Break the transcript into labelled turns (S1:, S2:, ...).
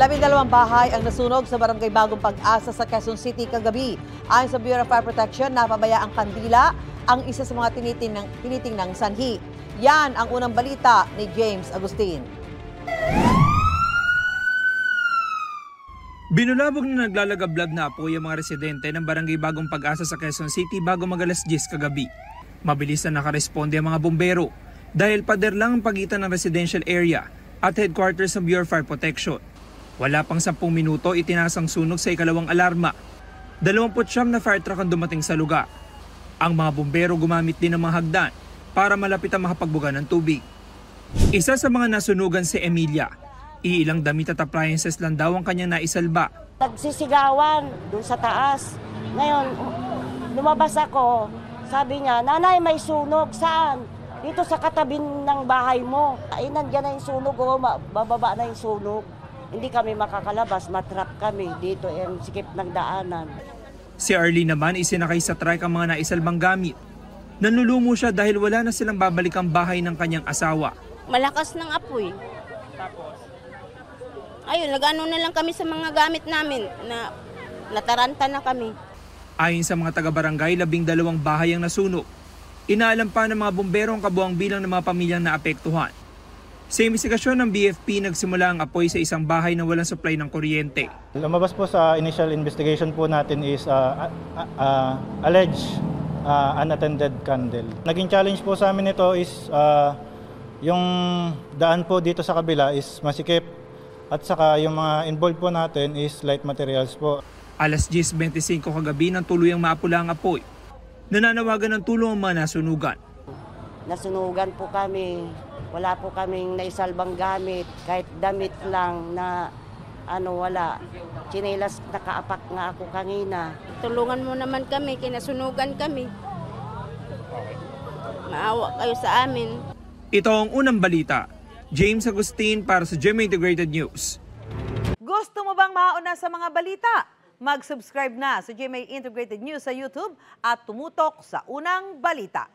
S1: 12 bahay ang nasunog sa Barangay Bagong Pag-asa sa Quezon City kagabi. Ayon sa Bureau of Fire Protection, napabaya ang kandila ang isa sa mga tinitingnang sanhi. Yan ang unang balita ni James Agustin.
S2: Binulabog na naglalagablab na apoy ang mga residente ng Barangay Bagong Pag-asa sa Quezon City bago mag-10 kagabi. Mabilis na nakaresponde ang mga bumbero dahil pader lang ang pagitan ng residential area at headquarters ng Bureau of Fire Protection. Wala pang 10 minuto itinasang sunog sa ikalawang alarma. 29 na fire truck ang dumating sa lugar. Ang mga bumbero gumamit din ng mga hagdan para malapit ang makapagbuga ng tubig. Isa sa mga nasunugan si Emilia. Iilang damit at appliances lang daw ang kanyang naisalba.
S3: Nagsisigawan doon sa taas. Ngayon, lumabas ako. Sabi niya, "Nanay, may sunog." "Saan?" "Dito sa katabi ng bahay mo." Ay, nandiyan na yung sunog. Bababa na yung sunog. Hindi kami makakalabas, matrap kami. Dito yung sikip ng daanan.
S2: Si Arlene naman isinakay sa truck ang mga naisalbang gamit. Nanlulumo siya dahil wala na silang babalikang bahay ng kanyang asawa.
S4: Malakas ng apoy.
S2: Tapos?
S4: Ayun, nag-ano na lang kami sa mga gamit namin na nataranta na kami.
S2: Ayon sa mga taga-barangay, 12 bahay ang nasunog. Inaalam pa ng mga bumbero ang kabuang bilang ng mga pamilyang naapektuhan. Sa investigasyon ng BFP, nagsimula ang apoy sa isang bahay na walang supply ng kuryente.
S5: Lumabas po sa initial investigation po natin is alleged unattended candle. Naging challenge po sa amin ito is yung daan po dito sa kabila is masikip at saka yung mga involved po natin is light materials po.
S2: 10:25 kagabi nang tuluyang maapula ang apoy. Nananawagan ng tulong ang mga nasunugan.
S3: Nasunugan po kami. Wala po kaming naisalbang gamit. Kahit damit lang na wala. Tsinelas, nakaapak nga ako kanina.
S4: Tulungan mo naman kami, kinasunugan kami. Maawa kayo sa amin.
S2: Ito ang unang balita. James Agustin para sa GMA Integrated News.
S1: Gusto mo bang mauna sa mga balita? Mag-subscribe na sa GMA Integrated News sa YouTube at tumutok sa unang balita.